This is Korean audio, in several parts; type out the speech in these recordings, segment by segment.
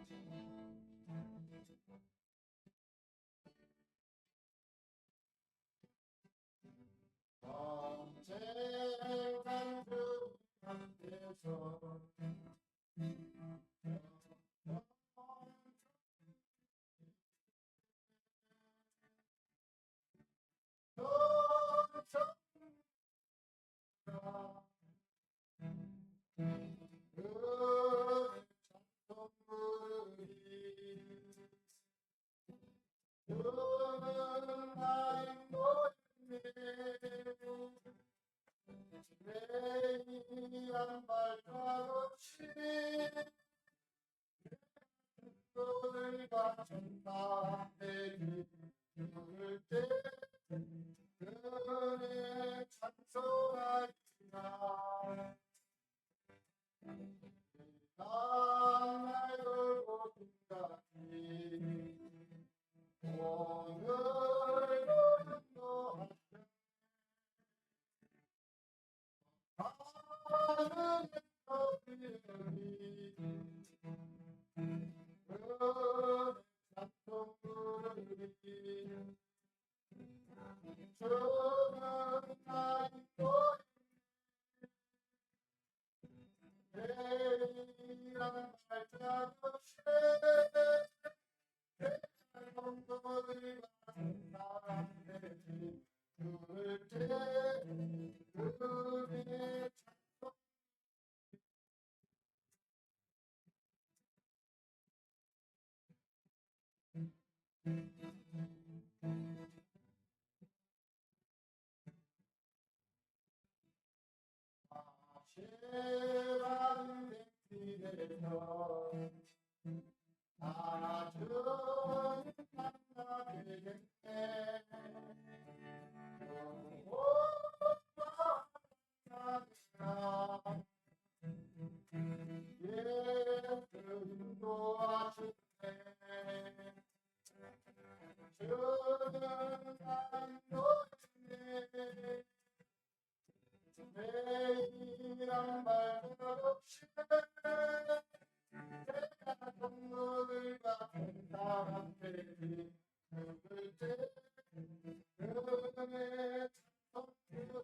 언젠간 그 앞에서 매일한 발자국이 그를 같은 밤에 기울 때 그의 찬송하리라. 날 돌고 생각이 오늘도 하늘의 별이 그의 찬송 부르리. 저는 나이도 내일은 발자국이 영광을 받은 사람들이 부를 때 그의 마시라는 길에서 아주 만나게 됐네. 예수님도 아시네. 주는 난 너희네. 매일한 발자국이 내가 동물을 같은 사람들이 누굴 때 그의 찬송들이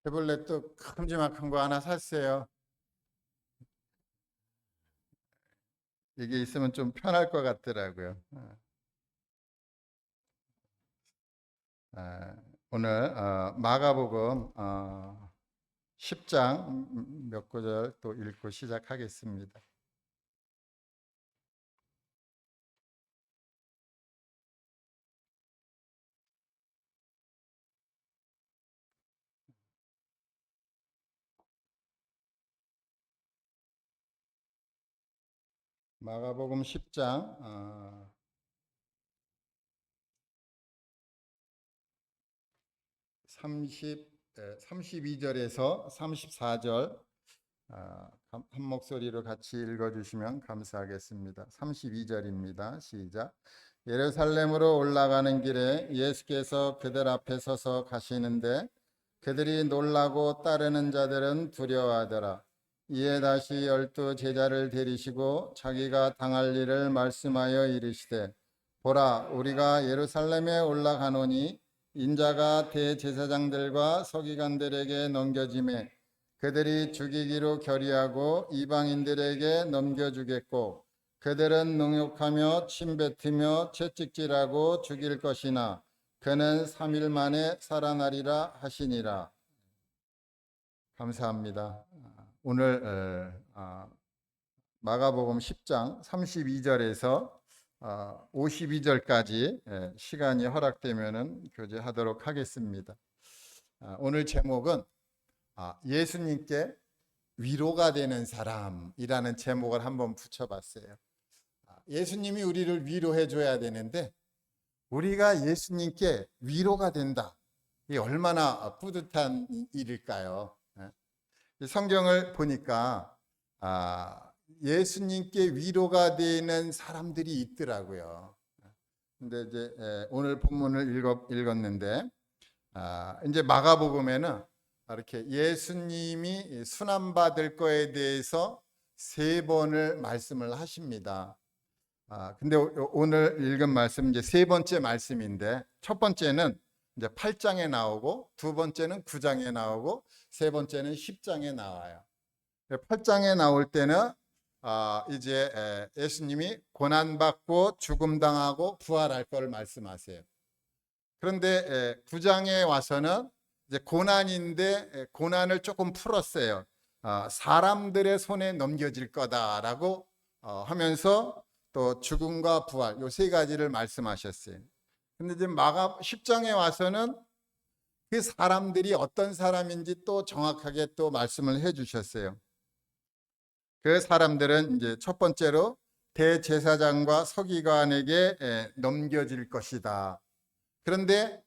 태블릿도 큼지막한 거 하나 샀어요. 이게 있으면 좀 편할 것 같더라고요. 오늘 마가복음 10장 몇 구절 또 읽고 시작하겠습니다. 마가복음 10장 32절에서 34절 한 목소리로 같이 읽어주시면 감사하겠습니다. 32절입니다. 시작. 예루살렘으로 올라가는 길에 예수께서 그들 앞에 서서 가시는데 그들이 놀라고 따르는 자들은 두려워하더라. 이에 다시 12 제자를 데리시고 자기가 당할 일을 말씀하여 이르시되 보라 우리가 예루살렘에 올라가노니 인자가 대제사장들과 서기관들에게 넘겨짐에 그들이 죽이기로 결의하고 이방인들에게 넘겨주겠고 그들은 능욕하며 침뱉으며 채찍질하고 죽일 것이나 그는 3일 만에 살아나리라 하시니라. 감사합니다. 오늘 마가복음 10장 32절에서 52절까지 시간이 허락되면 교제하도록 하겠습니다. 오늘 제목은 예수님께 위로가 되는 사람이라는 제목을 한번 붙여봤어요. 예수님이 우리를 위로해 줘야 되는데 우리가 예수님께 위로가 된다. 이게 얼마나 뿌듯한 일일까요? 성경을 보니까 예수님께 위로가 되는 사람들이 있더라고요. 근데 이제 오늘 본문을 읽었는데 이제 마가복음에는 이렇게 예수님이 순환받을 거에 대해서 3번을 말씀을 하십니다. 근데 오늘 읽은 말씀 이제 3번째 말씀인데 첫 번째는 이제 8장에 나오고 두 번째는 9장에 나오고 세 번째는 10장에 나와요. 8장에 나올 때는 이제 예수님이 고난받고 죽음당하고 부활할 걸 말씀하세요. 그런데 9장에 와서는 이제 고난인데 고난을 조금 풀었어요. 사람들의 손에 넘겨질 거다라고 하면서 또 죽음과 부활 요 3가지를 말씀하셨어요. 근데 이제 마가 10장에 와서는 그 사람들이 어떤 사람인지 또 정확하게 또 말씀을 해 주셨어요. 그 사람들은 이제 첫 번째로 대제사장과 서기관에게 넘겨질 것이다. 그런데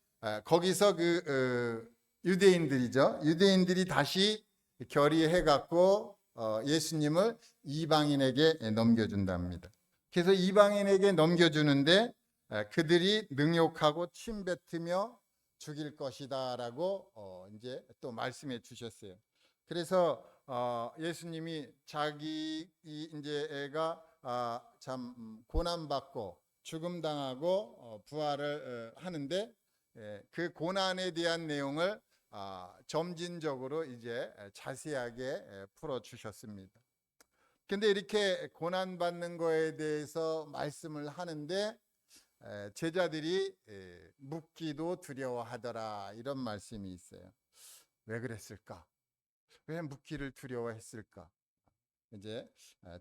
거기서 그 유대인들이죠. 유대인들이 다시 결의해 갖고 예수님을 이방인에게 넘겨준답니다. 그래서 이방인에게 넘겨주는데 그들이 능욕하고 침뱉으며 죽일 것이다라고 이제 또 말씀해 주셨어요. 그래서 예수님이 자기 이제 애가 참 고난받고 죽음당하고 부활을 하는데 그 고난에 대한 내용을 점진적으로 이제 자세하게 풀어 주셨습니다. 근데 이렇게 고난받는 거에 대해서 말씀을 하는데 제자들이 묻기도 두려워하더라 이런 말씀이 있어요. 왜 그랬을까? 왜 묻기를 두려워했을까? 이제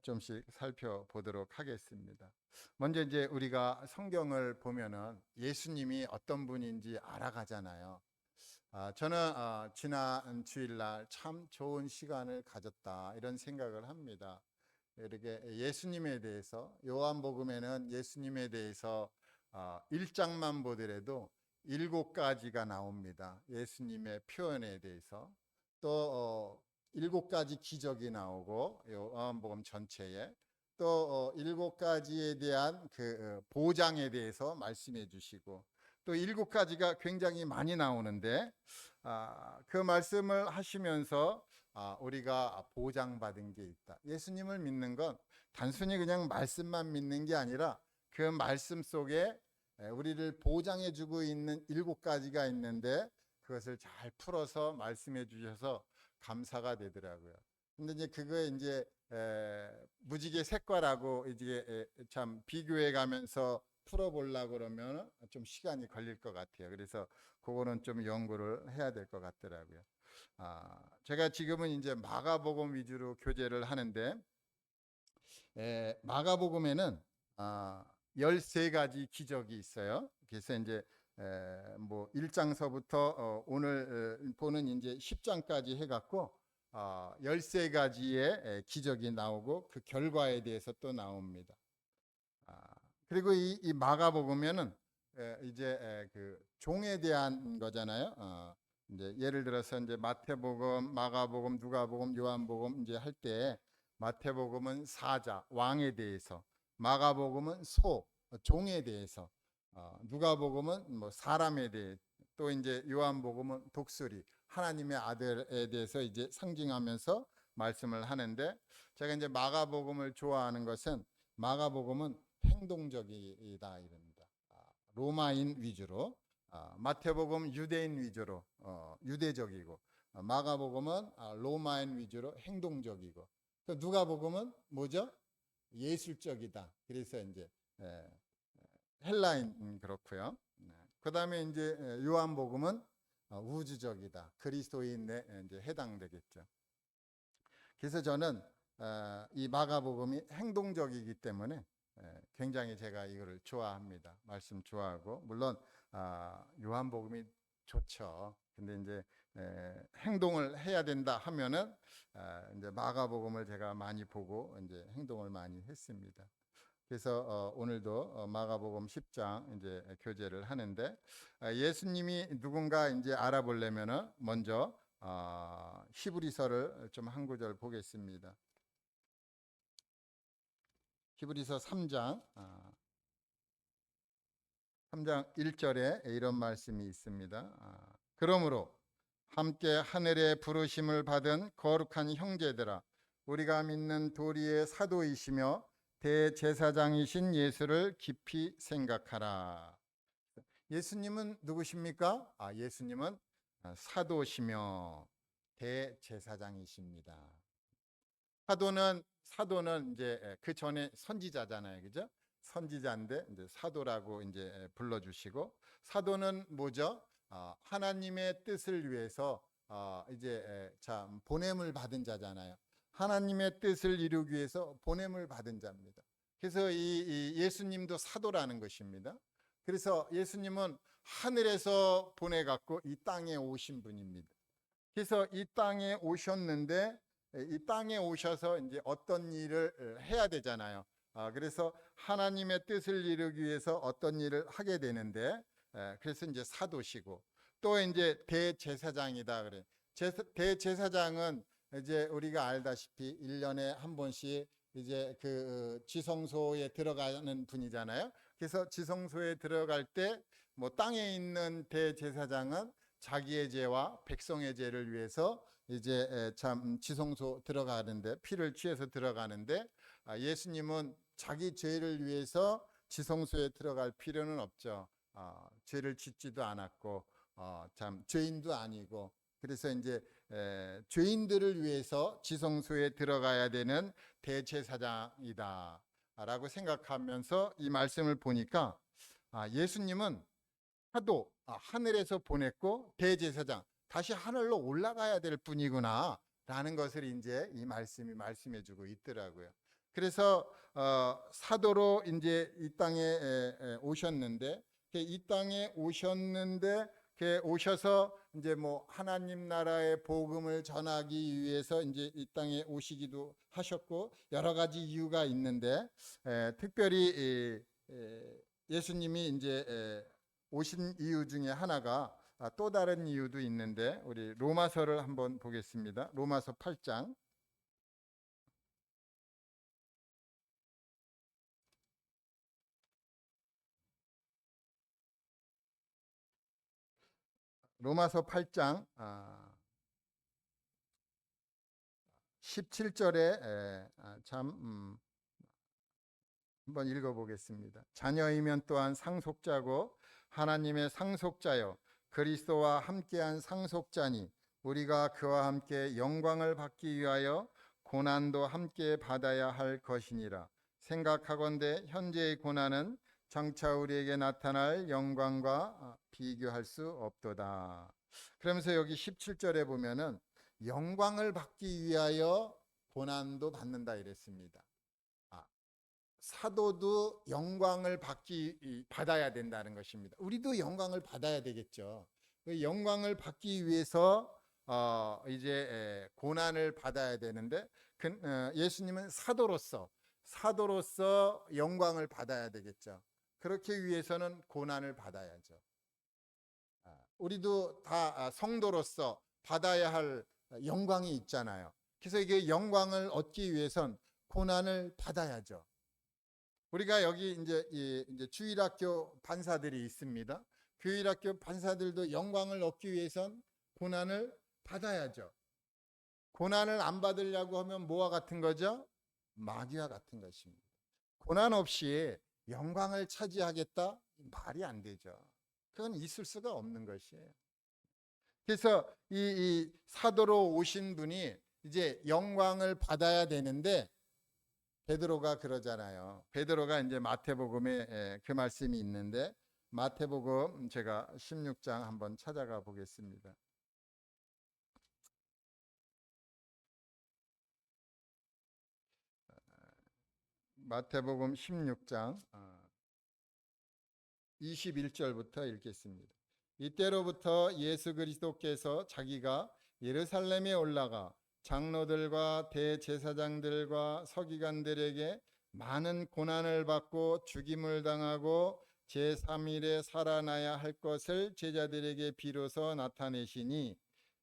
좀씩 살펴보도록 하겠습니다. 먼저 이제 우리가 성경을 보면은 예수님이 어떤 분인지 알아가잖아요. 저는 지난 주일날 참 좋은 시간을 가졌다 이런 생각을 합니다. 이렇게 예수님에 대해서 요한복음에는 예수님에 대해서 1장만 보더라도 7가지가 나옵니다. 예수님의 표현에 대해서 또 7가지 기적이 나오고 요한복음 전체에 또 7가지에 대한 그 보장에 대해서 말씀해 주시고 또 7가지가 굉장히 많이 나오는데 그 말씀을 하시면서 우리가 보장받은 게 있다. 예수님을 믿는 건 단순히 그냥 말씀만 믿는 게 아니라 그 말씀 속에 우리를 보장해 주고 있는 7가지가 있는데 그것을 잘 풀어서 말씀해 주셔서 감사가 되더라고요. 근데 이제 그거에 이제 무지개 색깔하고 이제 참 비교해 가면서 풀어보려고 그러면 좀 시간이 걸릴 것 같아요. 그래서 그거는 좀 연구를 해야 될 것 같더라고요. 제가 지금은 이제 마가복음 위주로 교제를 하는데 마가복음에는 13가지 기적이 있어요. 그래서 이제 뭐 1장서부터 오늘 보는 이제 10장까지 해갖고 13가지의 기적이 나오고 그 결과에 대해서 또 나옵니다. 그리고 이 마가복음에는 이제 그 종에 대한 거잖아요. 이제 예를 들어서 이제 마태복음, 마가복음, 누가복음, 요한복음 이제 할 때 마태복음은 사자, 왕에 대해서, 마가복음은 소, 종에 대해서, 누가복음은 뭐 사람에 대해, 또 이제 요한복음은 독수리, 하나님의 아들에 대해서 이제 상징하면서 말씀을 하는데 제가 이제 마가복음을 좋아하는 것은 마가복음은 행동적이다 이럽니다. 로마인 위주로, 마태복음 유대인 위주로 유대적이고 마가복음은 로마인 위주로 행동적이고 또 누가복음은 뭐죠? 예술적이다. 그래서 이제 헬라인 그렇고요. 그다음에 이제 요한복음은 우주적이다. 그리스도인에 이제 해당되겠죠. 그래서 저는 이 마가복음이 행동적이기 때문에 굉장히 제가 이거를 좋아합니다. 말씀 좋아하고 물론 요한복음이 좋죠. 근데 이제 행동을 해야 된다 하면은 이제 마가복음을 제가 많이 보고 이제 행동을 많이 했습니다. 그래서 오늘도 마가복음 10장 이제 교제를 하는데, 예수님이 누군가 이제 알아보려면은 먼저 히브리서를 좀 한 구절 보겠습니다. 히브리서 3장 1절에 이런 말씀이 있습니다. 그러므로 함께 하늘의 부르심을 받은 거룩한 형제들아, 우리가 믿는 도리의 사도이시며 대제사장이신 예수를 깊이 생각하라. 예수님은 누구십니까? 예수님은 사도시며 대제사장이십니다. 사도는 이제 그 전에 선지자잖아요, 그죠? 선지자인데 이제 사도라고 이제 불러주시고, 사도는 뭐죠? 하나님의 뜻을 위해서 이제 참 보냄을 받은 자잖아요. 하나님의 뜻을 이루기 위해서 보냄을 받은 자입니다. 그래서 이 예수님도 사도라는 것입니다. 그래서 예수님은 하늘에서 보내갖고 이 땅에 오신 분입니다. 그래서 이 땅에 오셨는데, 이 땅에 오셔서 이제 어떤 일을 해야 되잖아요. 그래서 하나님의 뜻을 이루기 위해서 어떤 일을 하게 되는데, 그래서 이제 사도시고, 또 이제 대제사장이다 그래. 대제사장은 이제 우리가 알다시피 1년에 한 번씩 이제 그 지성소에 들어가는 분이잖아요. 그래서 지성소에 들어갈 때 뭐 땅에 있는 대제사장은 자기의 죄와 백성의 죄를 위해서 이제 참 지성소 들어가는데, 피를 취해서 들어가는데, 예수님은 자기 죄를 위해서 지성소에 들어갈 필요는 없죠. 죄를 짓지도 않았고 참 죄인도 아니고, 그래서 이제 죄인들을 위해서 지성소에 들어가야 되는 대제사장이다 라고 생각하면서 이 말씀을 보니까, 예수님은 사도, 하늘에서 보냈고 대제사장, 다시 하늘로 올라가야 될 분이구나 라는 것을 이제 이 말씀이 말씀해 주고 있더라고요. 그래서 사도로 이제 이 땅에 오셨는데, 이 땅에 오셨는데 오셔서 이제 뭐 하나님 나라의 복음을 전하기 위해서 이제 이 땅에 오시기도 하셨고, 여러 가지 이유가 있는데, 특별히 예수님이 이제 오신 이유 중에 하나가 또 다른 이유도 있는데, 우리 로마서를 한번 보겠습니다. 로마서 8장. 로마서 8장 17절에 참 한번 읽어보겠습니다. 자녀이면 또한 상속자고 하나님의 상속자요 그리스도와 함께한 상속자니, 우리가 그와 함께 영광을 받기 위하여 고난도 함께 받아야 할 것이니라. 생각하건대 현재의 고난은 장차 우리에게 나타날 영광과 비교할 수 없도다. 그러면서 여기 17절에 보면은 영광을 받기 위하여 고난도 받는다 이랬습니다. 사도도 영광을 받아야 된다는 것입니다. 우리도 영광을 받아야 되겠죠. 그 영광을 받기 위해서 이제 고난을 받아야 되는데, 예수님은 사도로서 영광을 받아야 되겠죠. 그렇게 위해서는 고난을 받아야죠. 우리도 다 성도로서 받아야 할 영광이 있잖아요. 그래서 이게 영광을 얻기 위해선 고난을 받아야죠. 우리가 여기 이제 주일학교 반사들이 있습니다. 주일학교 반사들도 영광을 얻기 위해선 고난을 받아야죠. 고난을 안 받으려고 하면 뭐와 같은 거죠? 마귀와 같은 것입니다. 고난 없이 영광을 차지하겠다? 말이 안 되죠. 그건 있을 수가 없는 것이에요. 그래서 이 사도로 오신 분이 이제 영광을 받아야 되는데, 베드로가 그러잖아요. 베드로가 이제 마태복음에 그 말씀이 있는데, 마태복음 제가 16장 한번 찾아가 보겠습니다. 마태복음 16장 21절부터 읽겠습니다. 이때로부터 예수 그리스도께서 자기가 예루살렘에 올라가 장로들과 대제사장들과 서기관들에게 많은 고난을 받고 죽임을 당하고 제3일에 살아나야 할 것을 제자들에게 비로소 나타내시니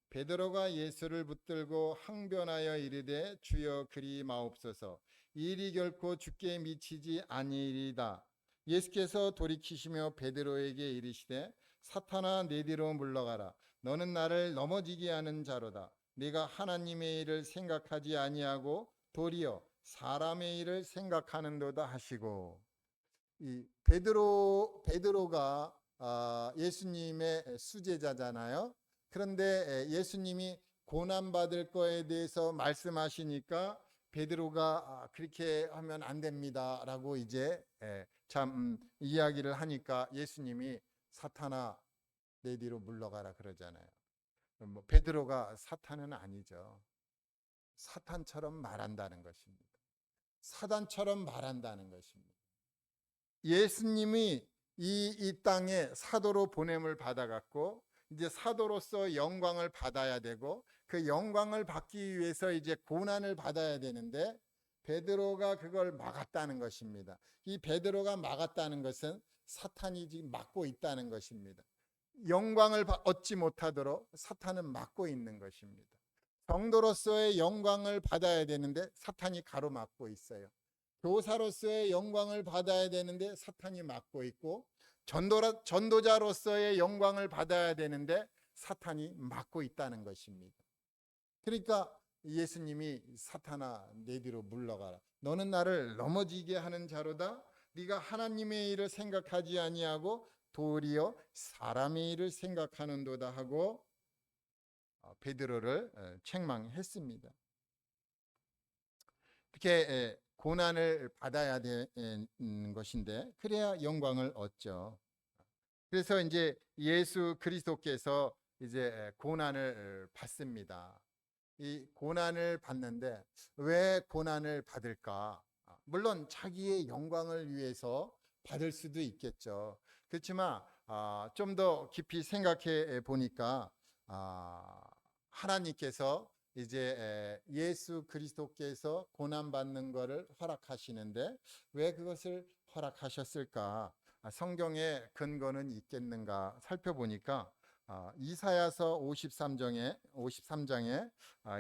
베드로가 예수를 붙들고 항변하여 이르되 주여 그리 마옵소서 이 일이 결코 주께 미치지 아니리이다. 예수께서 돌이키시며 베드로에게 이르시되 사탄아 내 뒤로 물러가라. 너는 나를 넘어지게 하는 자로다. 네가 하나님의 일을 생각하지 아니하고 도리어 사람의 일을 생각하는도다 하시고, 이 베드로가 예수님의 수제자잖아요. 그런데 예수님이 고난 받을 거에 대해서 말씀하시니까 베드로가 그렇게 하면 안 됩니다라고 이제 참 이야기를 하니까 예수님이 사탄아 내 뒤로 물러가라 그러잖아요. 뭐 베드로가 사탄은 아니죠. 사탄처럼 말한다는 것입니다. 사단처럼 말한다는 것입니다. 예수님이 이 땅에 사도로 보냄을 받아갖고 이제 사도로서 영광을 받아야 되고 그 영광을 받기 위해서 이제 고난을 받아야 되는데 베드로가 그걸 막았다는 것입니다. 이 베드로가 막았다는 것은 사탄이 지금 막고 있다는 것입니다. 영광을 얻지 못하도록 사탄은 막고 있는 것입니다. 성도로서의 영광을 받아야 되는데 사탄이 가로막고 있어요. 교사로서의 영광을 받아야 되는데 사탄이 막고 있고 전도자로서의 영광을 받아야 되는데 사탄이 막고 있다는 것입니다. 그러니까 예수님이 사탄아 내 뒤로 물러가라. 너는 나를 넘어지게 하는 자로다. 네가 하나님의 일을 생각하지 아니하고 도리어 사람의 일을 생각하는도다 하고 베드로를 책망했습니다. 이렇게 고난을 받아야 되는 것인데 그래야 영광을 얻죠. 그래서 이제 예수 그리스도께서 이제 고난을 받습니다. 이 고난을 받는데 왜 고난을 받을까? 물론 자기의 영광을 위해서 받을 수도 있겠죠. 그렇지만 좀 더 깊이 생각해 보니까 하나님께서 이제 예수 그리스도께서 고난 받는 것을 허락하시는데 왜 그것을 허락하셨을까? 성경의 근거는 있겠는가 살펴보니까 이사야서 53장에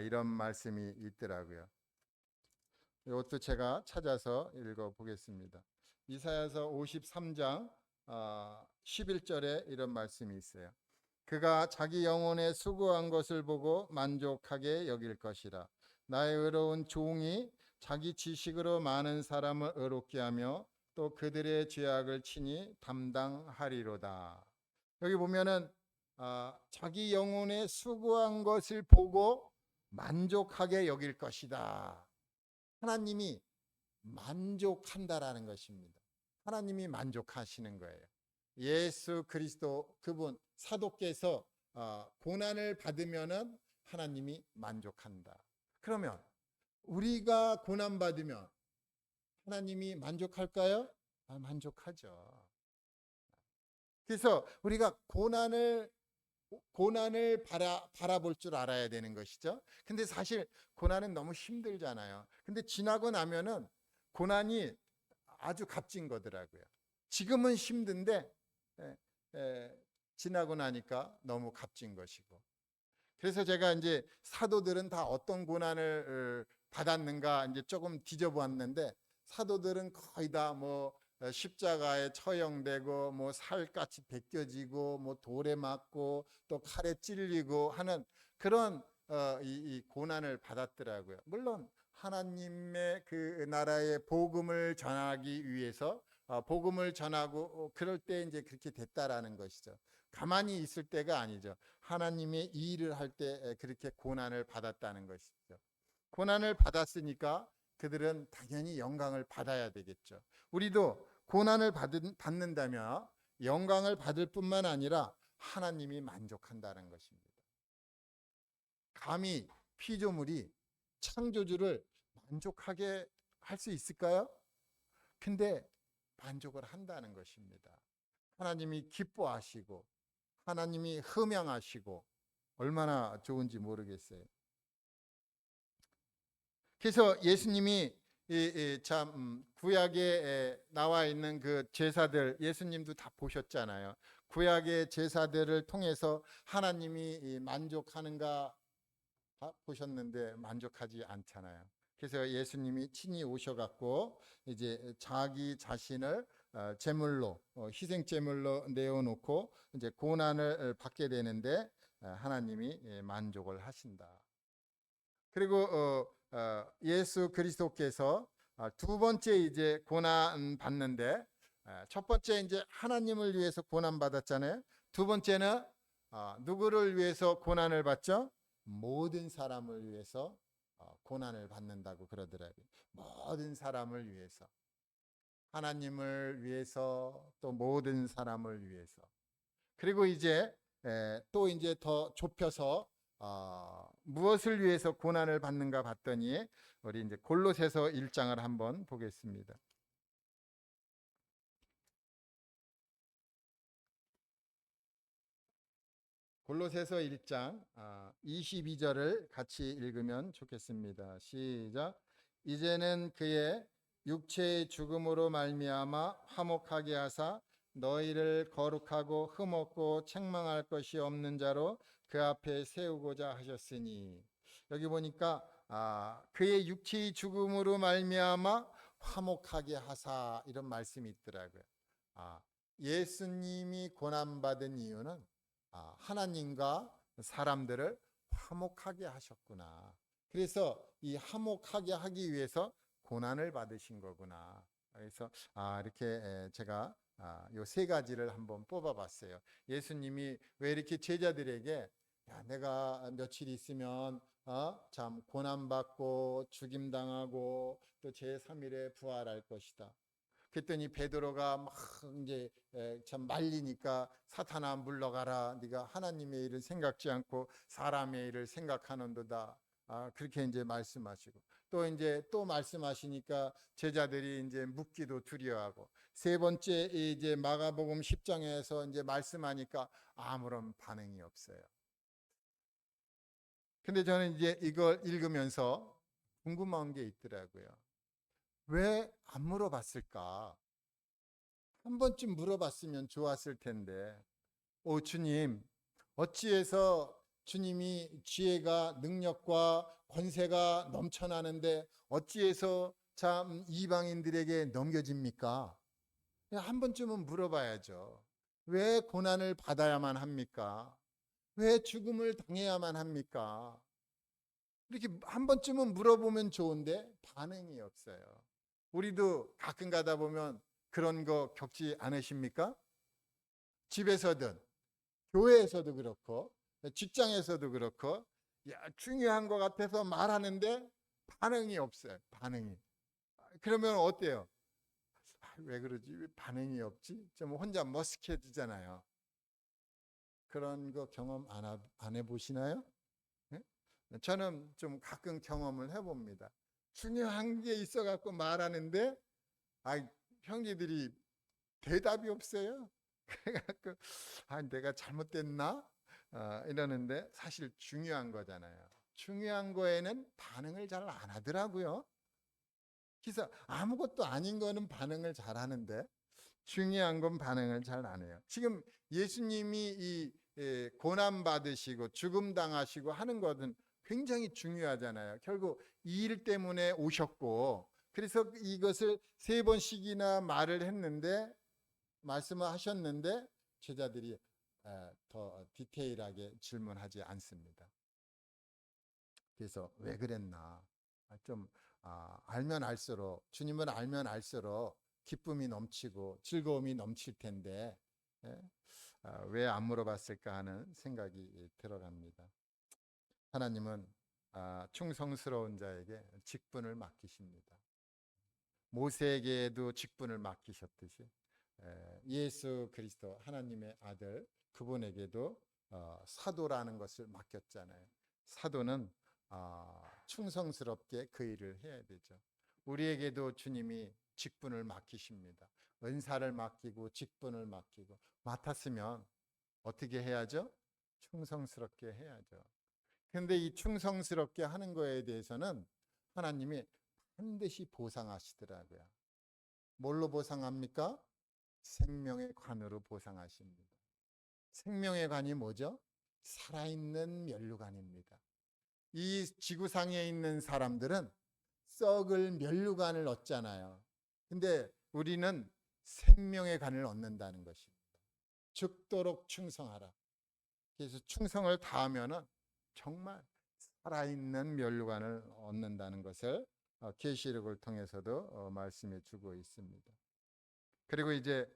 이런 말씀이 있더라고요. 이것도 제가 찾아서 읽어 보겠습니다. 이사야서 53장 11절에 이런 말씀이 있어요. 그가 자기 영혼에 수고한 것을 보고 만족하게 여길 것이라. 나의 의로운 종이 자기 지식으로 많은 사람을 의롭게 하며 또 그들의 죄악을 친히 담당하리로다. 여기 보면은 자기 영혼에 수고한 것을 보고 만족하게 여길 것이다. 하나님이 만족한다라는 것입니다. 하나님이 만족하시는 거예요. 예수 그리스도 그분 사도께서 고난을 받으면은 하나님이 만족한다. 그러면 우리가 고난 받으면 하나님이 만족할까요? 만족하죠. 그래서 우리가 고난을 바라볼 줄 알아야 되는 것이죠. 근데 사실 고난은 너무 힘들잖아요. 근데 지나고 나면은 고난이 아주 값진 거더라고요. 지금은 힘든데 지나고 나니까 너무 값진 것이고. 그래서 제가 이제 사도들은 다 어떤 고난을 받았는가 이제 조금 뒤져보았는데 사도들은 거의 다 뭐 십자가에 처형되고 뭐 살갗이 벗겨지고 뭐 돌에 맞고 또 칼에 찔리고 하는 그런 이 고난을 받았더라고요. 물론 하나님의 그 나라의 복음을 전하기 위해서 복음을 전하고 그럴 때 이제 그렇게 됐다라는 것이죠. 가만히 있을 때가 아니죠. 하나님의 일을 할 때 그렇게 고난을 받았다는 것이죠. 고난을 받았으니까 그들은 당연히 영광을 받아야 되겠죠. 우리도 고난을 받는다면 영광을 받을 뿐만 아니라 하나님이 만족한다는 것입니다. 감히 피조물이 창조주를 만족하게 할 수 있을까요? 근데 만족을 한다는 것입니다. 하나님이 기뻐하시고 하나님이 흠양하시고 얼마나 좋은지 모르겠어요. 그래서 예수님이 참 구약에 나와 있는 그 제사들 예수님도 다 보셨잖아요. 구약의 제사들을 통해서 하나님이 만족하는가 보셨는데 만족하지 않잖아요. 그래서 예수님이 친히 오셔갖고 이제 자기 자신을 제물로 희생 제물로 내어놓고 이제 고난을 받게 되는데 하나님이 만족을 하신다. 그리고 예수 그리스도께서 두 번째 이제 고난 받는데 첫 번째 이제 하나님을 위해서 고난 받았잖아요. 두 번째는 누구를 위해서 고난을 받죠? 모든 사람을 위해서 고난을 받는다고 그러더라고요. 모든 사람을 위해서, 하나님을 위해서, 또 모든 사람을 위해서. 그리고 이제 또 이제 더 좁혀서 무엇을 위해서 고난을 받는가 봤더니 우리 이제 골로새서 1장을 한번 보겠습니다. 골로새서 1장 22절을 같이 읽으면 좋겠습니다. 시작. 이제는 그의 육체의 죽음으로 말미암아 화목하게 하사 너희를 거룩하고 흠없고 책망할 것이 없는 자로 그 앞에 세우고자 하셨으니, 여기 보니까 그의 육체의 죽음으로 말미암아 화목하게 하사 이런 말씀이 있더라고요. 예수님이 고난받은 이유는 하나님과 사람들을 화목하게 하셨구나. 그래서 이 화목하게 하기 위해서 고난을 받으신 거구나. 그래서 이렇게 제가 요 세 가지를 한번 뽑아봤어요. 예수님이 왜 이렇게 제자들에게 내가 며칠 있으면 참 고난받고 죽임당하고 또 제3일에 부활할 것이다. 그랬더니 베드로가 막 이제 참 말리니까 사탄아 물러가라. 네가 하나님의 일을 생각지 않고 사람의 일을 생각하는도다. 그렇게 이제 말씀하시고 또 이제 또 말씀하시니까 제자들이 이제 묻기도 두려워하고 세 번째 이제 마가복음 10장에서 이제 말씀하니까 아무런 반응이 없어요. 근데 저는 이제 이걸 읽으면서 궁금한 게 있더라고요. 왜 안 물어봤을까? 한 번쯤 물어봤으면 좋았을 텐데. 오 주님, 어찌해서 주님이 지혜가 능력과 권세가 넘쳐나는데 어찌해서 참 이방인들에게 넘겨집니까? 한 번쯤은 물어봐야죠. 왜 고난을 받아야만 합니까? 왜 죽음을 당해야만 합니까? 이렇게 한 번쯤은 물어보면 좋은데 반응이 없어요. 우리도 가끔 가다 보면 그런 거 겪지 않으십니까? 집에서든 교회에서도 그렇고 직장에서도 그렇고 중요한 것 같아서 말하는데 반응이 없어요. 반응이. 그러면 어때요? 왜 그러지? 왜 반응이 없지? 좀 혼자 머쓱해지잖아요. 그런 거 경험 안 해보시나요? 네? 저는 좀 가끔 경험을 해봅니다. 중요한 게 있어갖고 말하는데 형제들이 대답이 없어요. 그래갖고 내가 잘못됐나? 이러는데 사실 중요한 거잖아요. 중요한 거에는 반응을 잘 안 하더라고요. 그래서 아무것도 아닌 거는 반응을 잘 하는데 중요한 건 반응을 잘 안 해요. 지금 예수님이 이 고난 받으시고 죽음 당하시고 하는 것은 굉장히 중요하잖아요. 결국 이 일 때문에 오셨고 그래서 이것을 세 번씩이나 말씀을 하셨는데 제자들이 더 디테일하게 질문하지 않습니다. 그래서 왜 그랬나? 좀 알면 알수록 주님을 알면 알수록 기쁨이 넘치고 즐거움이 넘칠 텐데 왜 안 물어봤을까 하는 생각이 들어갑니다. 하나님은 충성스러운 자에게 직분을 맡기십니다. 모세에게도 직분을 맡기셨듯이 예수 그리스도 하나님의 아들 그분에게도 사도라는 것을 맡겼잖아요. 사도는 충성스럽게 그 일을 해야 되죠. 우리에게도 주님이 직분을 맡기십니다. 은사를 맡기고 직분을 맡기고 맡았으면 어떻게 해야죠? 충성스럽게 해야죠. 그런데 이 충성스럽게 하는 거에 대해서는 하나님이 반드시 보상하시더라고요. 뭘로 보상합니까? 생명의 관으로 보상하십니다. 생명의 관이 뭐죠? 살아있는 면류관입니다. 이 지구상에 있는 사람들은 썩을 면류관을 얻잖아요. 근데 우리는 생명의 관을 얻는다는 것입니다. 죽도록 충성하라. 그래서 충성을 다하면은 정말 살아있는 면류관을 얻는다는 것을 계시록을 통해서도 말씀해 주고 있습니다. 그리고 이제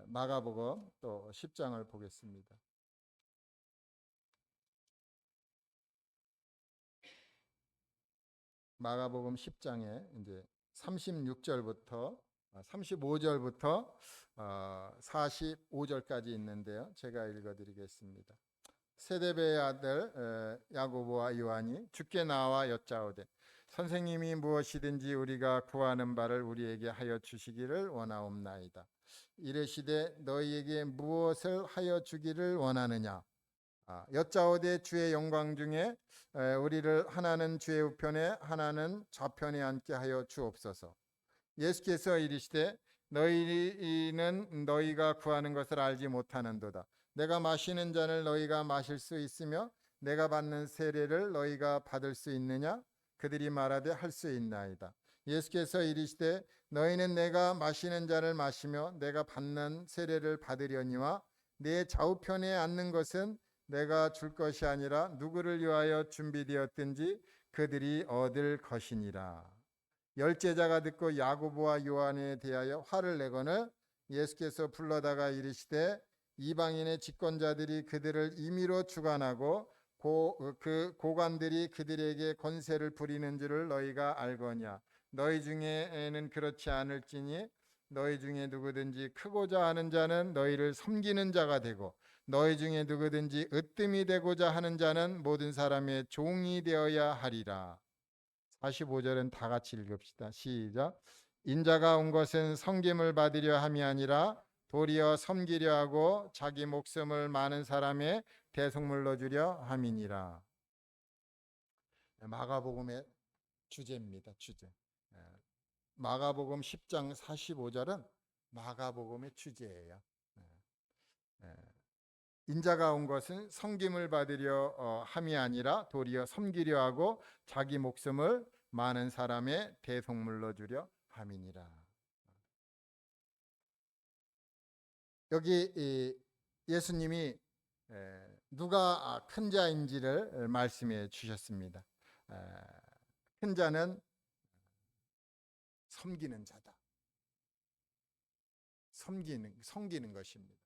마가복음 또 10장을 보겠습니다. 마가복음 10장에 이제 36절부터 35절부터 45절까지 있는데요. 제가 읽어드리겠습니다. 세데베의 아들 야고보와 요한이 주께 나와 여짜오되 선생님이 무엇이든지 우리가 구하는 바를 우리에게 하여 주시기를 원하옵나이다. 이르시되 너희에게 무엇을 하여 주기를 원하느냐? 여짜오되 주의 영광 중에 우리를 하나는 주의 우편에 하나는 좌편에 앉게 하여 주옵소서. 예수께서 이르시되 너희는 너희가 구하는 것을 알지 못하는도다. 내가 마시는 잔을 너희가 마실 수 있으며 내가 받는 세례를 너희가 받을 수 있느냐? 그들이 말하되 할 수 있나이다. 예수께서 이르시되 너희는 내가 마시는 잔을 마시며 내가 받는 세례를 받으려니와 내 좌우편에 앉는 것은 내가 줄 것이 아니라 누구를 위하여 준비되었든지 그들이 얻을 것이니라. 열제자가 듣고 야고보와 요한에 대하여 화를 내거늘 예수께서 불러다가 이르시되 이방인의 집권자들이 그들을 임의로 주관하고 그 고관들이 그들에게 권세를 부리는 줄을 너희가 알거냐. 너희 중에는 그렇지 않을지니 너희 중에 누구든지 크고자 하는 자는 너희를 섬기는 자가 되고 너희 중에 누구든지 으뜸이 되고자 하는 자는 모든 사람의 종이 되어야 하리라. 45절은 다 같이 읽읍시다. 시작. 인자가 온 것은 섬김을 받으려 함이 아니라 도리어 섬기려 하고 자기 목숨을 많은 사람의 대속물로 주려 함이니라. 마가복음의 주제입니다. 주제. 마가복음 10장 45절은 마가복음의 주제예요. 인자가 온 것은 섬김을 받으려 함이 아니라 도리어 섬기려 하고 자기 목숨을 많은 사람의 대속물로 주려 함이니라. 여기 예수님이 누가 큰 자인지를 말씀해 주셨습니다. 큰 자는 섬기는 자다. 섬기는 것입니다.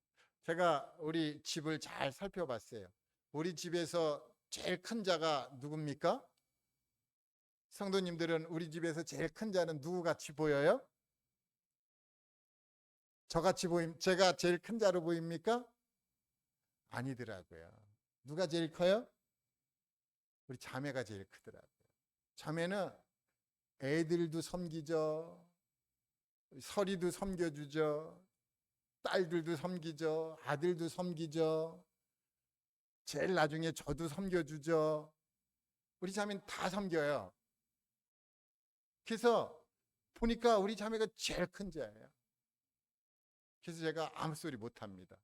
제가 우리 집을 잘 살펴봤어요. 우리 집에서 제일 큰 자가 누굽니까? 성도님들은 우리 집에서 제일 큰 자는 누구 같이 보여요? 저같이 제가 제일 큰 자로 보입니까? 아니더라고요. 누가 제일 커요? 우리 자매가 제일 크더라고요. 자매는 애들도 섬기죠. 서리도 섬겨주죠. 딸들도 섬기죠. 아들도 섬기죠. 제일 나중에 저도 섬겨주죠. 우리 자매는 다 섬겨요. 그래서 보니까 우리 자매가 제일 큰 자예요. 그래서 제가 아무 소리 못합니다.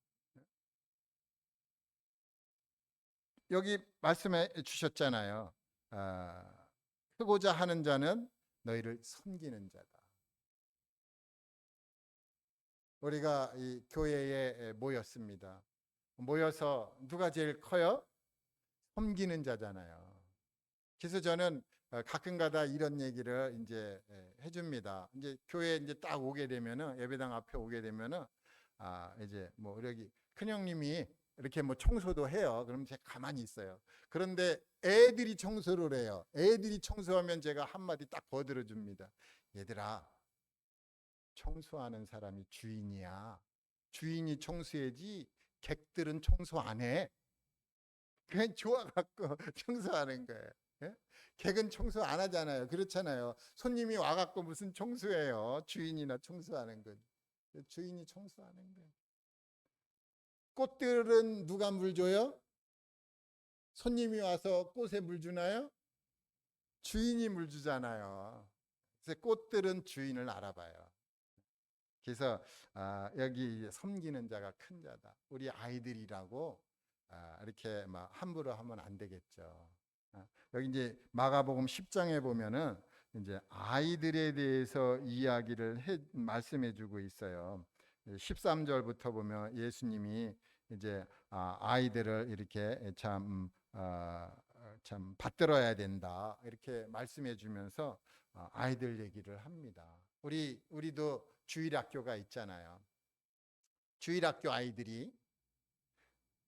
여기 말씀해 주셨잖아요. 크고자 하는 자는 너희를 섬기는 자다. 우리가 이 교회에 모였습니다. 모여서 누가 제일 커요? 섬기는 자잖아요. 그래서 저는 가끔가다 이런 얘기를 이제 해줍니다. 이제 교회 이제 딱 오게 되면은 예배당 앞에 오게 되면은 이제 뭐 여기 큰형님이 이렇게 뭐 청소도 해요. 그럼 제가 가만히 있어요. 그런데 애들이 청소를 해요. 애들이 청소하면 제가 한마디 딱 거들어 줍니다. 얘들아, 청소하는 사람이 주인이야. 주인이 청소해야지 객들은 청소 안 해. 그냥 좋아갖고 청소하는 거예요. 예? 객은 청소 안 하잖아요. 그렇잖아요. 손님이 와갖고 무슨 청소해요. 주인이나 청소하는 거지. 주인이 청소하는 거예요. 꽃들은 누가 물 줘요? 손님이 와서 꽃에 물 주나요? 주인이 물 주잖아요. 그래서 꽃들은 주인을 알아봐요. 그래서 여기 섬기는 자가 큰 자다. 우리 아이들이라고 이렇게 막 함부로 하면 안 되겠죠. 여기 이제 마가복음 10장에 보면은 이제 아이들에 대해서 이야기를 말씀해 주고 있어요. 13절부터 보면 예수님이 이제 아이들을 이렇게 참 받들어야 된다 이렇게 말씀해 주면서 아이들 얘기를 합니다. 우리도 주일학교가 있잖아요. 주일학교 아이들이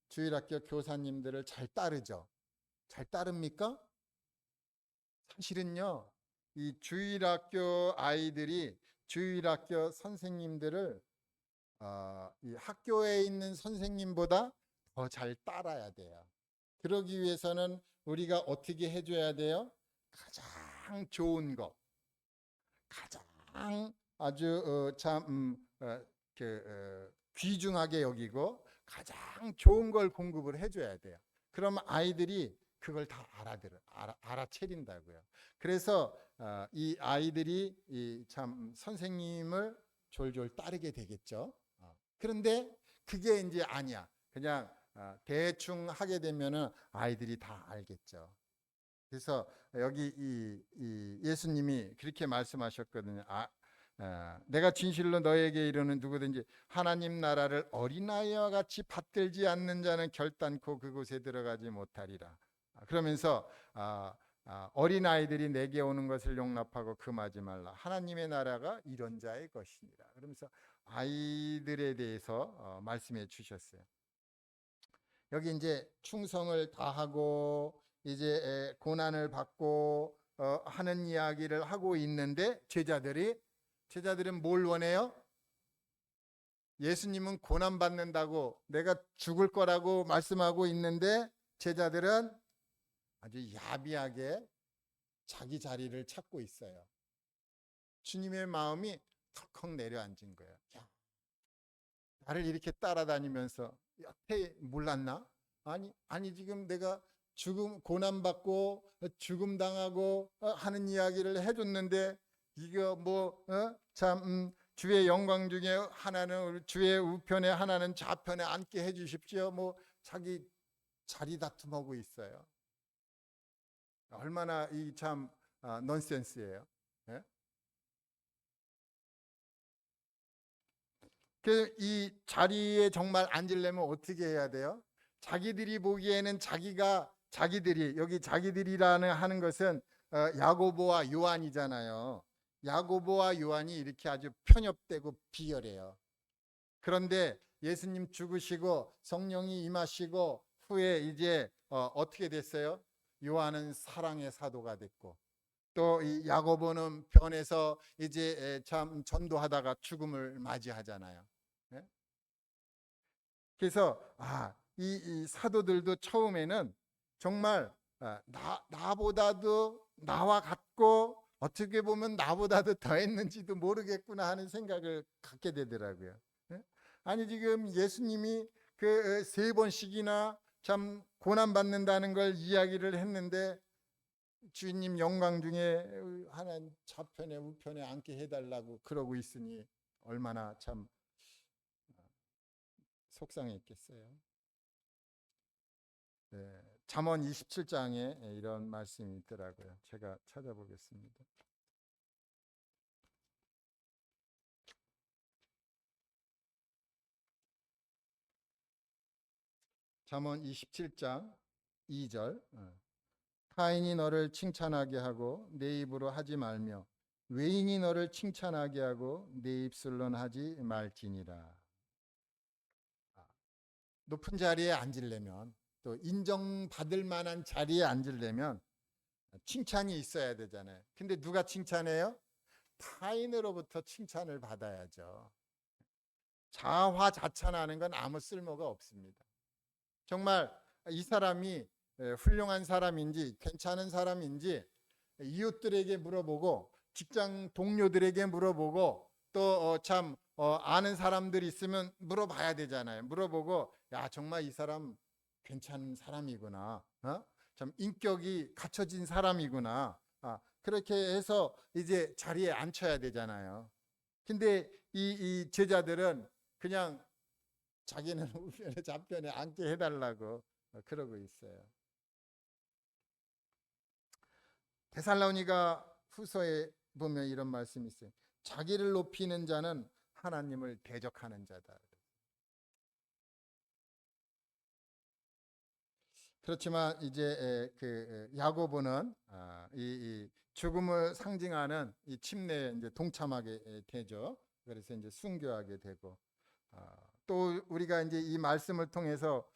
주일학교 교사님들을 잘 따르죠. 잘 따릅니까? 사실은요, 이 주일학교 아이들이 주일학교 선생님들을 이 학교에 있는 선생님보다 더 잘 따라야 돼요. 그러기 위해서는 우리가 어떻게 해줘야 돼요? 가장 좋은 것, 가장 아주 귀중하게 여기고 가장 좋은 걸 공급을 해줘야 돼요. 그러면 아이들이 그걸 다 알아채린다고요. 그래서 이 아이들이 참 선생님을 졸졸 따르게 되겠죠. 그런데 그게 이제 아니야. 그냥 대충 하게 되면은 아이들이 다 알겠죠. 그래서 여기 이 예수님이 그렇게 말씀하셨거든요. 내가 진실로 너에게 이르는 누구든지 하나님 나라를 어린아이와 같이 받들지 않는 자는 결단코 그곳에 들어가지 못하리라. 그러면서 어린아이들이 내게 오는 것을 용납하고 금하지 말라. 하나님의 나라가 이런 자의 것이니라. 그러면서 아이들에 대해서 말씀해 주셨어요. 여기 이제 충성을 다하고 이제 고난을 받고 하는 이야기를 하고 있는데 제자들은 뭘 원해요? 예수님은 고난 받는다고 내가 죽을 거라고 말씀하고 있는데 제자들은 아주 야비하게 자기 자리를 찾고 있어요. 주님의 마음이 턱턱 내려앉은 거예요. 야, 나를 이렇게 따라다니면서 여태 몰랐나? 아니 지금 내가 고난 받고 죽음 당하고 하는 이야기를 해줬는데 이거 참 주의 영광 중에 하나는 주의 우편에 하나는 좌편에 앉게 해주십시오. 자기 자리 다툼하고 있어요. 얼마나 이 참 넌센스예요. 예? 이 자리에 정말 앉으려면 어떻게 해야 돼요? 자기들이 보기에는 자기들이 여기 자기들이라는 하는 것은 야고보와 요한이잖아요. 야고보와 요한이 이렇게 아주 편협되고 비열해요. 그런데 예수님 죽으시고 성령이 임하시고 후에 이제 어떻게 됐어요? 요한은 사랑의 사도가 됐고 또 이 야고보는 변해서 이제 참 전도하다가 죽음을 맞이하잖아요. 네? 그래서 이 사도들도 처음에는 정말 나보다도 나와 같고 어떻게 보면 나보다도 더 했는지도 모르겠구나 하는 생각을 갖게 되더라고요. 네? 아니 지금 예수님이 그 3번씩이나 참 고난 받는다는 걸 이야기를 했는데 주님 영광 중에 하나 좌편에 우편에 앉게 해달라고 그러고 있으니 얼마나 참 속상했겠어요. 네, 잠언 27장에 이런 말씀이 있더라고요. 제가 찾아보겠습니다. 잠언 27장 2절 타인이 너를 칭찬하게 하고 내 입으로 하지 말며 외인이 너를 칭찬하게 하고 내 입술로는 하지 말지니라. 높은 자리에 앉으려면 또 인정받을 만한 자리에 앉으려면 칭찬이 있어야 되잖아요. 근데 누가 칭찬해요? 타인으로부터 칭찬을 받아야죠. 자화자찬하는 건 아무 쓸모가 없습니다. 정말 이 사람이 훌륭한 사람인지 괜찮은 사람인지 이웃들에게 물어보고 직장 동료들에게 물어보고 또 참 아는 사람들 있으면 물어봐야 되잖아요. 물어보고 야 정말 이 사람 괜찮은 사람이구나. 참 인격이 갖춰진 사람이구나. 그렇게 해서 이제 자리에 앉혀야 되잖아요. 근데 이 제자들은 그냥 자기는 우편에 좌편에 앉게 해달라고 그러고 있어요. 데살로니가 후서에 보면 이런 말씀이 있어요. 자기를 높이는 자는 하나님을 대적하는 자다. 그렇지만 이제 그 야고보는 이 죽음을 상징하는 이 침례에 이제 동참하게 되죠. 그래서 이제 순교하게 되고 또 우리가 이제 이 말씀을 통해서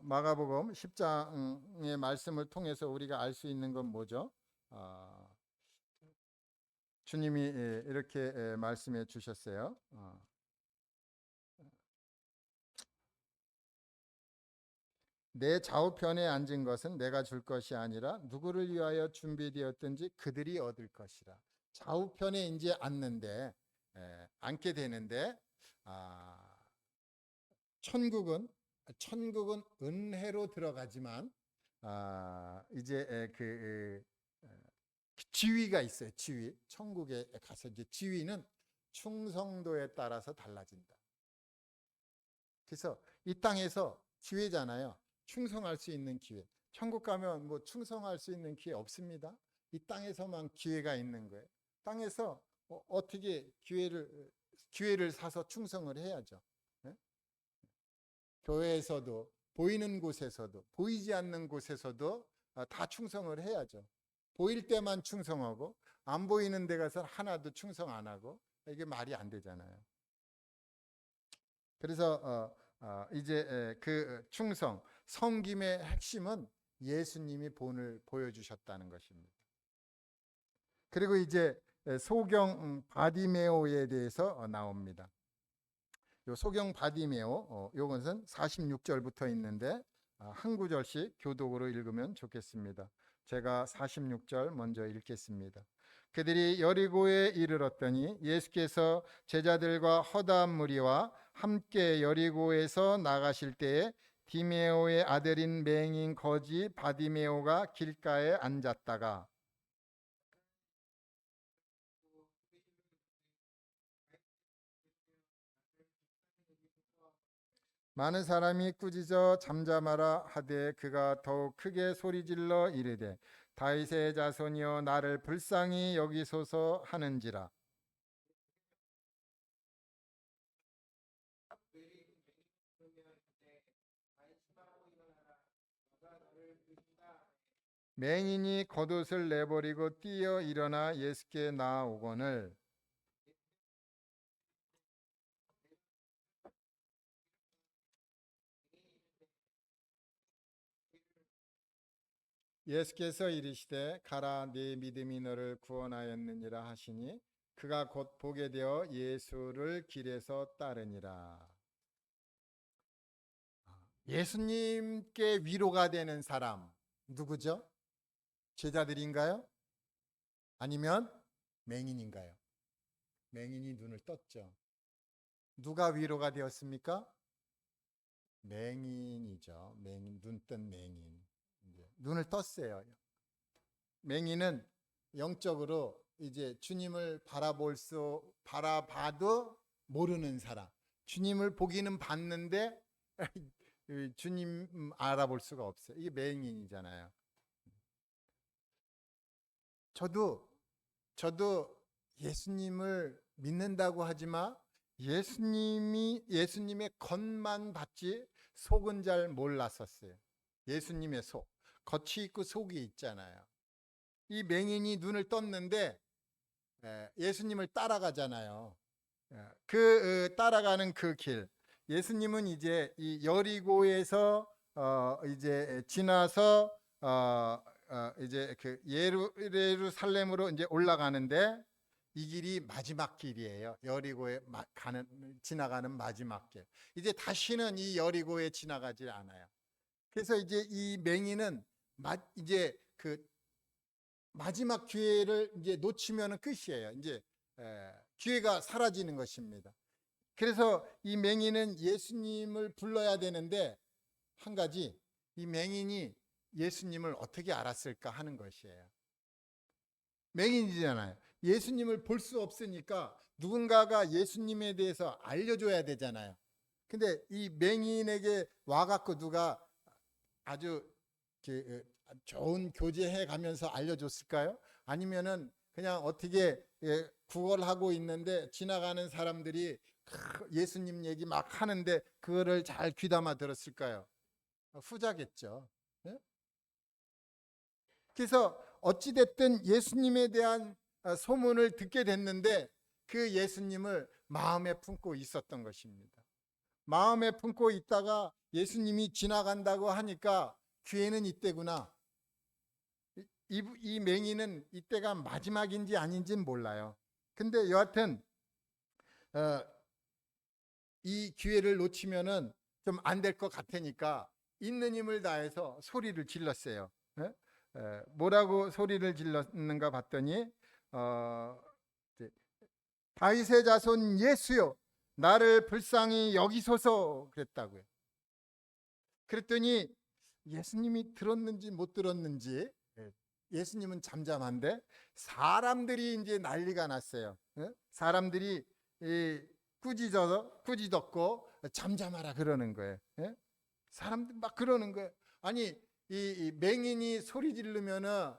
마가복음 10장의 말씀을 통해서 우리가 알 수 있는 건 뭐죠? 주님이 이렇게 말씀해 주셨어요. 내 좌우편에 앉은 것은 내가 줄 것이 아니라 누구를 위하여 준비되었든지 그들이 얻을 것이라. 좌우편에 이제 앉게 되는데 천국은 은혜로 들어가지만 이제 지위가 있어요. 지위. 천국에 가서 이제 지위는 충성도에 따라서 달라진다. 그래서 이 땅에서 기회잖아요. 충성할 수 있는 기회. 천국 가면 뭐 충성할 수 있는 기회 없습니다. 이 땅에서만 기회가 있는 거예요. 땅에서 어떻게 기회를 사서 충성을 해야죠. 네? 교회에서도 보이는 곳에서도 보이지 않는 곳에서도 다 충성을 해야죠. 보일 때만 충성하고 안 보이는 데 가서 하나도 충성 안 하고 이게 말이 안 되잖아요. 그래서 이제 그 충성, 섬김의 핵심은 예수님이 본을 보여주셨다는 것입니다. 그리고 이제 소경 바디메오에 대해서 나옵니다. 요 소경 바디메오, 요것은 46절부터 있는데 한 구절씩 교독으로 읽으면 좋겠습니다. 제가 46절 먼저 읽겠습니다. 그들이 여리고에 이르렀더니 예수께서 제자들과 허다한 무리와 함께 여리고에서 나가실 때에 디메오의 아들인 맹인 거지 바디메오가 길가에 앉았다가 많은 사람이 꾸짖어 잠잠하라 하되 그가 더욱 크게 소리질러 이르되 다윗의 자손이여 나를 불쌍히 여기소서 하는지라. 맹인이 겉옷을 내버리고 뛰어 일어나 예수께 나아오거늘 예수께서 이르시되 가라 네 믿음이 너를 구원하였느니라 하시니 그가 곧 보게 되어 예수를 길에서 따르니라. 예수님께 위로가 되는 사람 누구죠? 제자들인가요? 아니면 맹인인가요? 맹인이 눈을 떴죠. 누가 위로가 되었습니까? 맹인이죠. 맹인, 눈뜬 맹인. 눈을 떴어요. 맹인은 영적으로 이제 주님을 바라봐도 모르는 사람. 주님을 보기는 봤는데 주님 알아볼 수가 없어요. 이게 맹인이잖아요. 저도 예수님을 믿는다고 하지만 예수님의 겉만 봤지 속은 잘 몰랐었어요. 예수님의 속. 겉이 있고 속이 있잖아요. 이 맹인이 눈을 떴는데 예수님을 따라가잖아요. 따라가는 그 길. 예수님은 이제 이 여리고에서 이제 지나서 이제 그 예루살렘으로 이제 올라가는데 이 길이 마지막 길이에요. 여리고에 지나가는 마지막 길. 이제 다시는 이 여리고에 지나가지 않아요. 그래서 이제 이 맹인은 이제 그 마지막 기회를 이제 놓치면은 끝이에요. 이제 기회가 사라지는 것입니다. 그래서 이 맹인은 예수님을 불러야 되는데 한 가지 이 맹인이 예수님을 어떻게 알았을까 하는 것이에요. 맹인이잖아요. 예수님을 볼 수 없으니까 누군가가 예수님에 대해서 알려줘야 되잖아요. 근데 이 맹인에게 와갖고 누가 아주 좋은 교제해 가면서 알려줬을까요? 아니면은 그냥 어떻게 구걸하고 있는데 지나가는 사람들이 예수님 얘기 막 하는데 그거를 잘 귀담아 들었을까요? 후자겠죠. 예? 그래서 어찌됐든 예수님에 대한 소문을 듣게 됐는데 그 예수님을 마음에 품고 있었던 것입니다. 마음에 품고 있다가 예수님이 지나간다고 하니까 기회는 이때구나. 이 맹인은 이때가 마지막인지 아닌지는 몰라요. 근데 여하튼 이 기회를 놓치면은 좀 안 될 것 같으니까 있는 힘을 다해서 소리를 질렀어요. 뭐라고 소리를 질렀는가 봤더니 다윗의 자손 예수여 나를 불쌍히 여기소서 그랬다고요. 그랬더니 예수님이 들었는지 못 들었는지 예수님은 잠잠한데 사람들이 이제 난리가 났어요. 사람들이 꾸짖었고 잠잠하라 그러는 거예요. 사람들 막 그러는 거예요. 아니 이 맹인이 소리 지르면은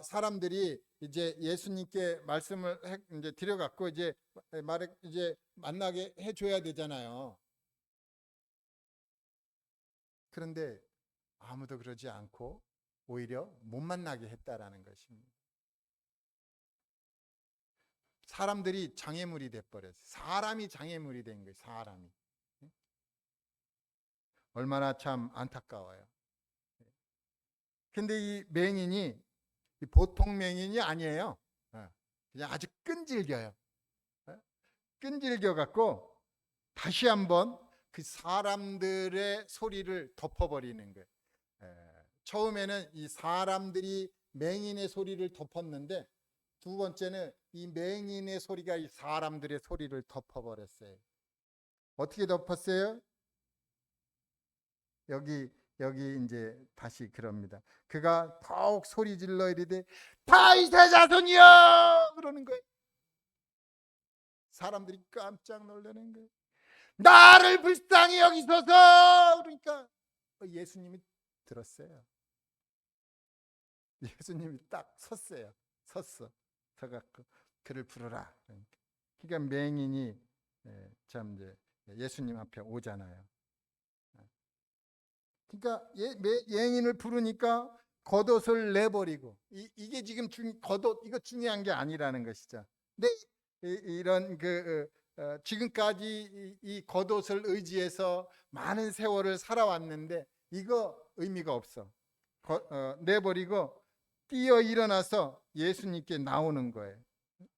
사람들이 이제 예수님께 말씀을 이제 드려갖고 이제 만나게 해줘야 되잖아요. 그런데 아무도 그러지 않고 오히려 못 만나게 했다라는 것입니다. 사람들이 장애물이 돼버렸어요. 사람이 장애물이 된 거예요. 사람이. 얼마나 참 안타까워요. 근데 이 맹인이 보통 맹인이 아니에요. 그냥 아주 끈질겨요. 끈질겨 갖고 다시 한번 그 사람들의 소리를 덮어버리는 거예요. 처음에는 이 사람들이 맹인의 소리를 덮었는데 두 번째는 이 맹인의 소리가 이 사람들의 소리를 덮어버렸어요. 어떻게 덮었어요? 여기 이제 다시 그럽니다. 그가 더욱 소리 질러 이르되 다윗의 자손이여 그러는 거예요. 사람들이 깜짝 놀라는 거예요. 나를 불쌍히 여기소서. 그러니까 예수님이 들었어요. 예수님이 딱 섰어요. 서갖고 그를 부르라. 그러니까 맹인이 참 이제 예수님 앞에 오잖아요. 그러니까 맹인을 부르니까 겉옷을 내버리고 이게 지금 겉옷 이거 중요한 게 아니라는 것이죠. 근데 이런 지금까지 이 겉옷을 의지해서 많은 세월을 살아왔는데 이거 의미가 없어. 내버리고 뛰어 일어나서 예수님께 나오는 거예요.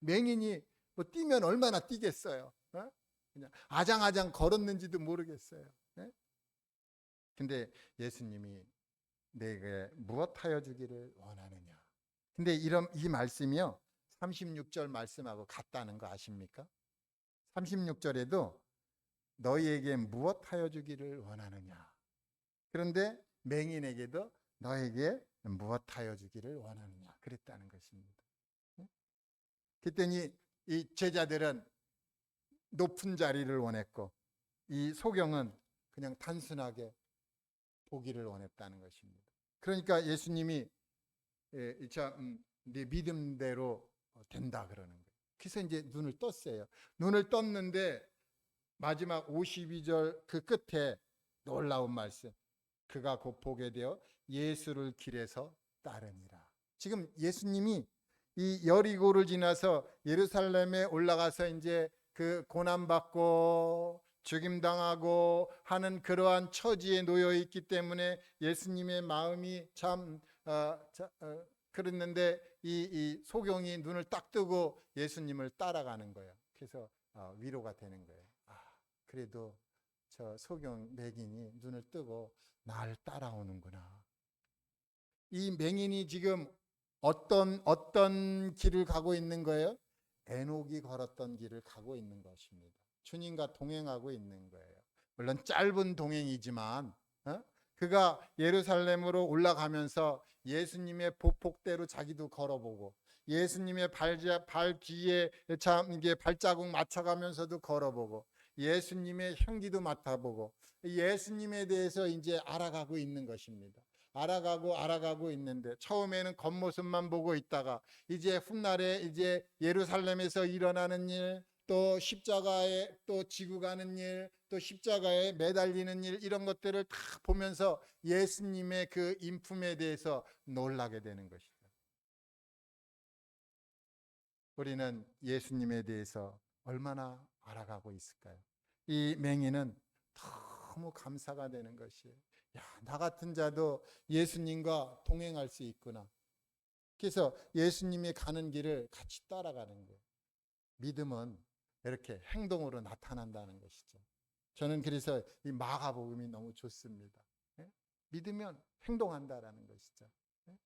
맹인이 뭐 뛰면 얼마나 뛰겠어요. 그냥 아장아장 걸었는지도 모르겠어요. 근데 예수님이 내게 무엇하여 주기를 원하느냐. 근데 이 말씀이요 36절 말씀하고 같다는 거 아십니까? 36절에도 너희에게 무엇하여 주기를 원하느냐. 그런데 맹인에게도 너에게 무엇하여 주기를 원하느냐 그랬다는 것입니다. 그랬더니 이 제자들은 높은 자리를 원했고 이 소경은 그냥 단순하게 보기를 원했다는 것입니다. 그러니까 예수님이 네 믿음대로 된다 그러는 거예요. 그래서 이제 눈을 떴어요. 눈을 떴는데 마지막 52절 그 끝에 놀라운 말씀. 그가 곧 보게 되어 예수를 길에서 따르니라. 지금 예수님이 이 여리고를 지나서 예루살렘에 올라가서 이제 그 고난받고 죽임당하고 하는 그러한 처지에 놓여 있기 때문에 예수님의 마음이 참 그랬는데 이 소경이 눈을 딱 뜨고 예수님을 따라가는 거예요. 그래서 위로가 되는 거예요. 그래도 저 소경 맹인이 눈을 뜨고 날 따라오는구나. 이 맹인이 지금 어떤 길을 가고 있는 거예요? 에녹이 걸었던 길을 가고 있는 것입니다. 주님과 동행하고 있는 거예요. 물론 짧은 동행이지만 그가 예루살렘으로 올라가면서 예수님의 보폭대로 자기도 걸어보고 예수님의 발 뒤에 참 이게 발자국 맞춰가면서도 걸어보고 예수님의 향기도 맡아보고 예수님에 대해서 이제 알아가고 있는 것입니다. 알아가고 있는데 처음에는 겉모습만 보고 있다가 이제 훗날에 이제 예루살렘에서 일어나는 일, 또 십자가에 또 지고 가는 일, 또 십자가에 매달리는 일, 이런 것들을 다 보면서 예수님의 그 인품에 대해서 놀라게 되는 것이죠. 우리는 예수님에 대해서 얼마나 알아가고 있을까요? 이 맹인은 너무 감사가 되는 것이에요. 야, 나 같은 자도 예수님과 동행할 수 있구나. 그래서 예수님이 가는 길을 같이 따라가는 거예요. 믿음은 이렇게 행동으로 나타난다는 것이죠. 저는 그래서 이 마가복음이 너무 좋습니다. 예? 믿으면 행동한다라는 것이죠. 예?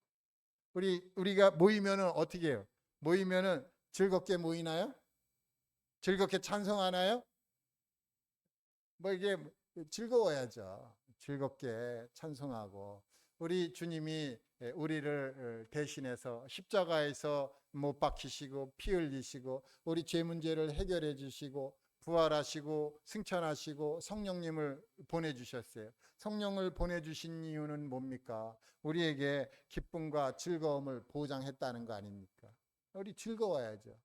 우리가 모이면은 어떻게 해요? 모이면은 즐겁게 모이나요? 즐겁게 찬송하나요? 뭐 이게 즐거워야죠. 즐겁게 찬송하고 우리 주님이 우리를 대신해서 십자가에서 못 박히시고 피 흘리시고 우리 죄 문제를 해결해 주시고 부활하시고 승천하시고 성령님을 보내주셨어요. 성령을 보내주신 이유는 뭡니까? 우리에게 기쁨과 즐거움을 보장했다는 거 아닙니까? 우리 즐거워야죠.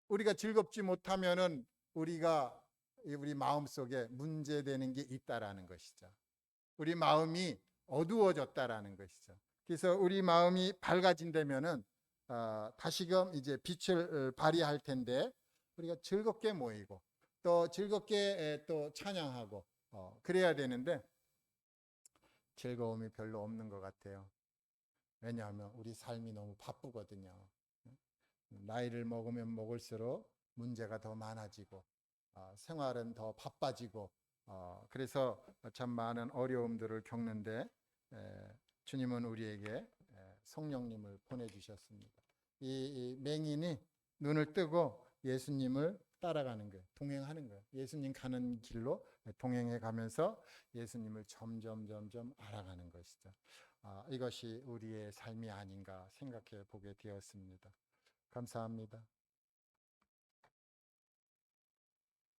우리가 즐겁지 못하면은 우리 마음 속에 문제되는 게 있다라는 것이죠. 우리 마음이 어두워졌다라는 것이죠. 그래서 우리 마음이 밝아진다면은 다시금 이제 빛을 발휘할 텐데 우리가 즐겁게 모이고 또 즐겁게 또 찬양하고 그래야 되는데 즐거움이 별로 없는 것 같아요. 왜냐하면 우리 삶이 너무 바쁘거든요. 나이를 먹으면 먹을수록 문제가 더 많아지고 생활은 더 바빠지고 그래서 참 많은 어려움들을 겪는데 주님은 우리에게 성령님을 보내주셨습니다. 이 맹인이 눈을 뜨고 예수님을 따라가는 거예요. 동행하는 거예요. 예수님 가는 길로 동행해 가면서 예수님을 점점 알아가는 것이죠. 이것이 우리의 삶이 아닌가 생각해 보게 되었습니다. 감사합니다.